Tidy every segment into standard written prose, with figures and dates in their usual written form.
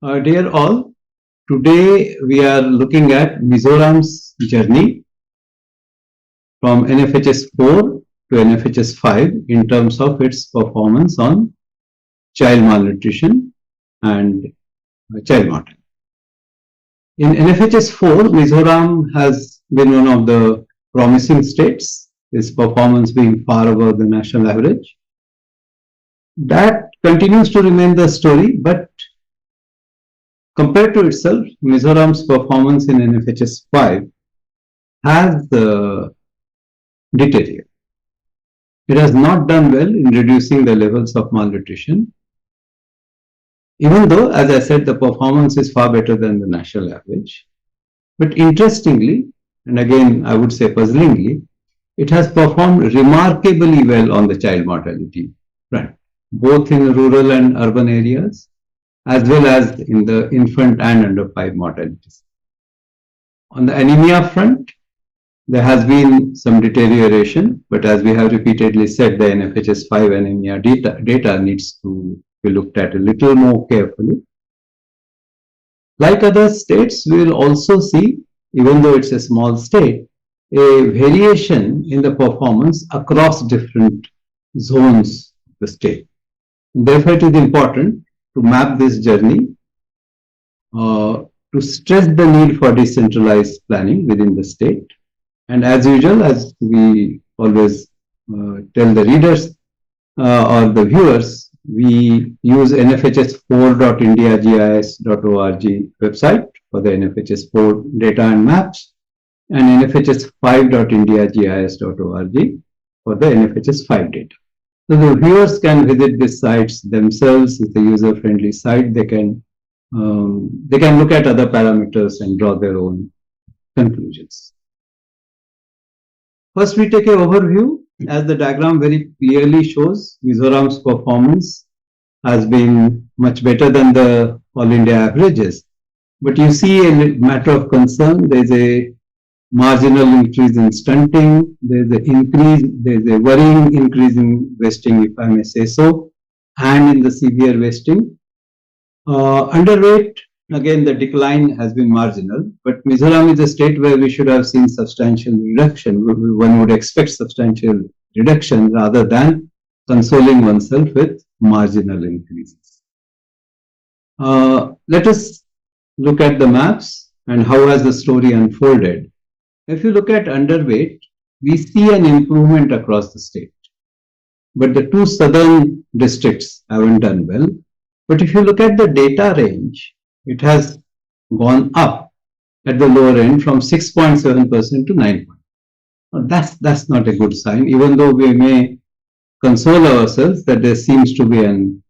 Dear all, today we are looking at Mizoram's journey from NFHS4 to NFHS5 in terms of its performance on child malnutrition and child mortality. In NFHS4, Mizoram has been one of the promising states, its performance being far above the national average. That continues to remain the story, but compared to itself, Mizoram's performance in NFHS5 has deteriorated. It has not done well in reducing the levels of malnutrition, even though, as I said, the performance is far better than the national average. But interestingly, and again I would say puzzlingly, it has performed remarkably well on the child mortality front, both in rural and urban areas, as well as in the infant and under 5 mortalities. On the anemia front, there has been some deterioration, but as we have repeatedly said, the NFHS5 anemia data needs to be looked at a little more carefully. Like other states, we will also see, even though it's a small state, a variation in the performance across different zones of the state. And therefore, it is important to map this journey, to stress the need for decentralized planning within the state. And as usual, as we always tell the readers or the viewers, we use NFHS4.indiagis.org website for the NFHS4 data and maps, and NFHS5.indiagis.org for the NFHS5 data. So the viewers can visit these sites themselves. It's a user-friendly site. They can look at other parameters and draw their own conclusions. First, we take an overview. As the diagram very clearly shows, Mizoram's performance has been much better than the all India averages. But you see a matter of concern. There is a marginal increase in stunting. There is a worrying increase in wasting, if I may say so, and in the severe wasting. Underweight, again, the decline has been marginal, but Mizoram is a state where we should have seen substantial reduction. One would expect substantial reduction rather than consoling oneself with marginal increases. Let us look at the maps and how has the story unfolded. If you look at underweight, we see an improvement across the state, but the two southern districts haven't done well. But if you look at the data range, it has gone up at the lower end from 6.7% to 9%. That's not a good sign, even though we may console ourselves that there seems to be an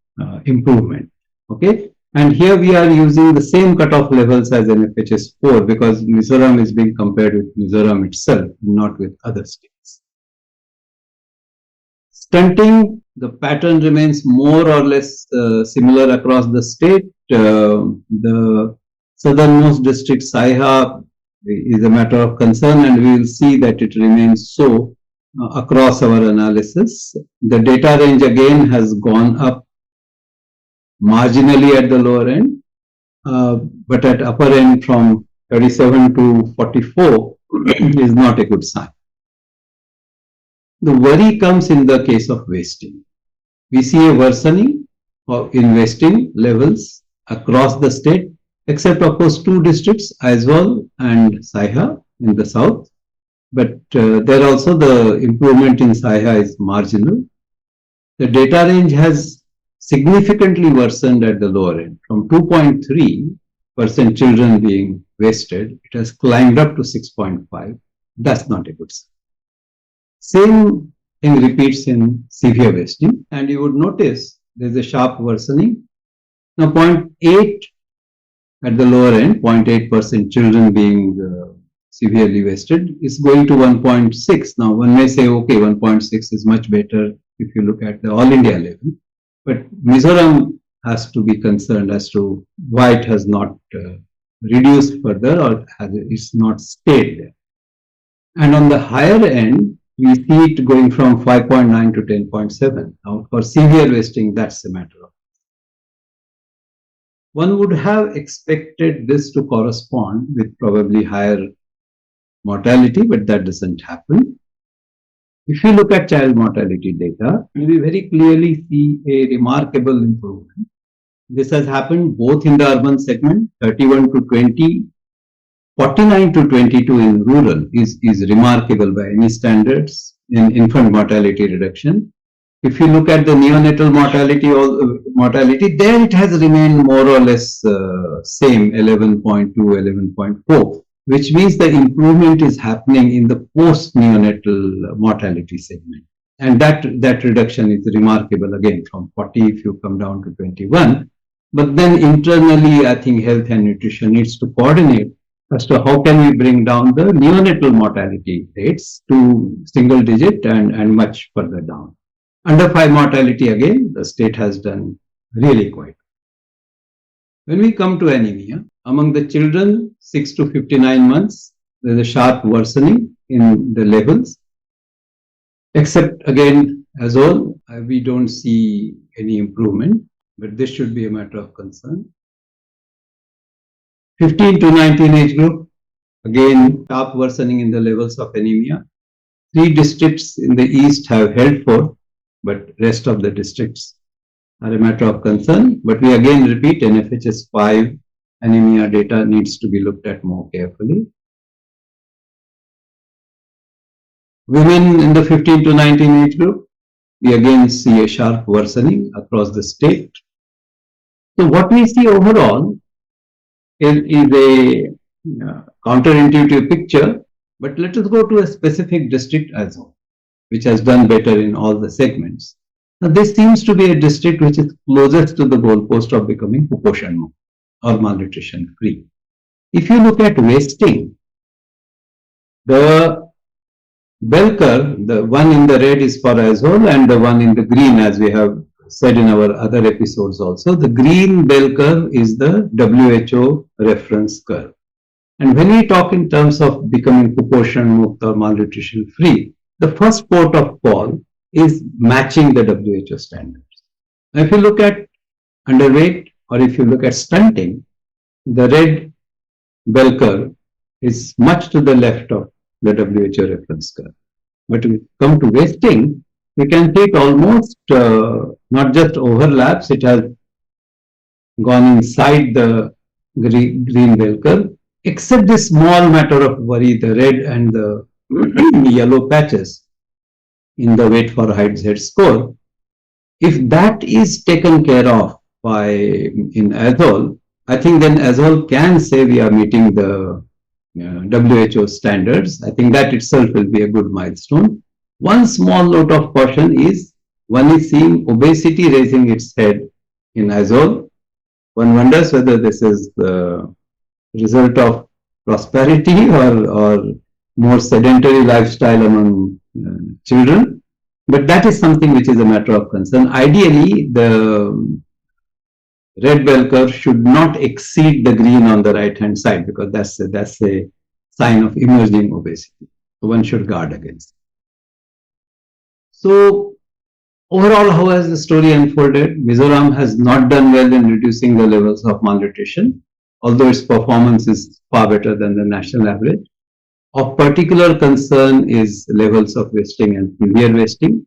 improvement. Okay, and here we are using the same cutoff levels as NFHS4 because Mizoram is being compared with Mizoram itself, not with other states. Stunting, the pattern remains more or less similar across the state. The southernmost district, Saiha, is a matter of concern, and we will see that it remains so across our analysis. The data range again has gone up marginally at the lower end, but at upper end from 37 to 44 is not a good sign. The worry comes in the case of wasting. We see a worsening in wasting levels across the state, except of course two districts, Aizawl and Saiha in the south. But there also the improvement in Saiha is marginal. The data range has significantly worsened at the lower end. From 2.3% children being wasted, it has climbed up to 6.5%. That's not a good sign. Same thing repeats in severe wasting, and you would notice there's a sharp worsening. Now 0.8 at the lower end, 0.8% children being severely wasted is going to 1.6. Now one may say, okay, 1.6 is much better if you look at the all India level, but Mizoram has to be concerned as to why it has not reduced further or it's not stayed there. And on the higher end, we see it going from 5.9 to 10.7. Now, for severe wasting, that's a matter of One would have expected this to correspond with probably higher mortality, but that doesn't happen. If you look at child mortality data, you will very clearly see a remarkable improvement. This has happened both in the urban segment, 31 to 20, 49 to 22 in rural is remarkable by any standards in infant mortality reduction. If you look at the neonatal mortality, there it has remained more or less same 11.2, 11.4, which means the improvement is happening in the post-neonatal mortality segment. And that reduction is remarkable again from 40 if you come down to 21. But then internally, I think health and nutrition needs to coordinate as to how can we bring down the neonatal mortality rates to single digit and much further down. Under 5 mortality, again, the state has done really quite. When we come to anemia, among the children 6 to 59 months, there is a sharp worsening in the levels. Except again, as all, we don't see any improvement, but this should be a matter of concern. 15 to 19 age group, again, sharp worsening in the levels of anemia. 3 districts in the east have held forth, but rest of the districts are a matter of concern. But we again repeat, NFHS4 anemia data needs to be looked at more carefully. Women in the 15 to 19 age group, we again see a sharp worsening across the state. So what we see overall is a counterintuitive picture, but let us go to a specific district as well, which has done better in all the segments. Now, this seems to be a district which is closest to the goalpost of becoming Kuposhan Mukt or malnutrition free. If you look at wasting, the bell curve, the one in the red is for azole and the one in the green, as we have said in our other episodes also, the green bell curve is the WHO reference curve. And when we talk in terms of becoming Kuposhan Mukt or malnutrition free, the first port of call is matching the WHO standards. Now, if you look at underweight or if you look at stunting, the red bell curve is much to the left of the WHO reference curve. But when we come to wasting, we can see it almost not just overlaps, it has gone inside the green bell curve, except this small matter of worry, the red and the yellow patches in the weight for height Z score. If that is taken care of by in azole, I think then azole can say we are meeting the WHO standards. I think that itself will be a good milestone. One small note of caution is one is seeing obesity raising its head in azole. One wonders whether this is the result of prosperity or more sedentary lifestyle among children. But that is something which is a matter of concern. Ideally, the red bell curve should not exceed the green on the right hand side because that's a sign of emerging obesity. So one should guard against. So overall, how has the story unfolded? Mizoram has not done well in reducing the levels of malnutrition, although its performance is far better than the national average. Of particular concern is levels of wasting and severe wasting.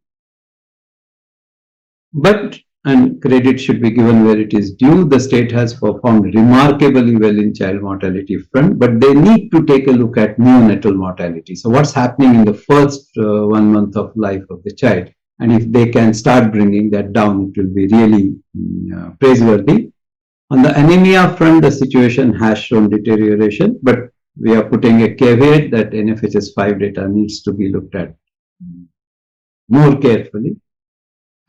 But, and credit should be given where it is due, the state has performed remarkably well in child mortality front, but they need to take a look at neonatal mortality. So what's happening in the first 1 month of life of the child? And if they can start bringing that down, it will be really praiseworthy. On the anemia front, the situation has shown deterioration, but we are putting a caveat that NFHS4 data needs to be looked at more carefully.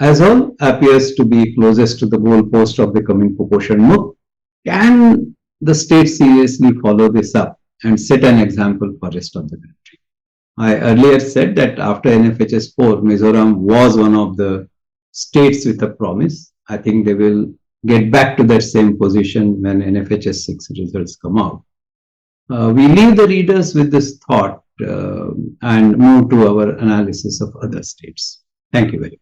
Azole appears to be closest to the goalpost of becoming Kuposhan Mukt. Can the state seriously follow this up and set an example for the rest of the country? I earlier said that after NFHS4, Mizoram was one of the states with a promise. I think they will get back to that same position when NFHS6 results come out. We leave the readers with this thought and move to our analysis of other states. Thank you very much.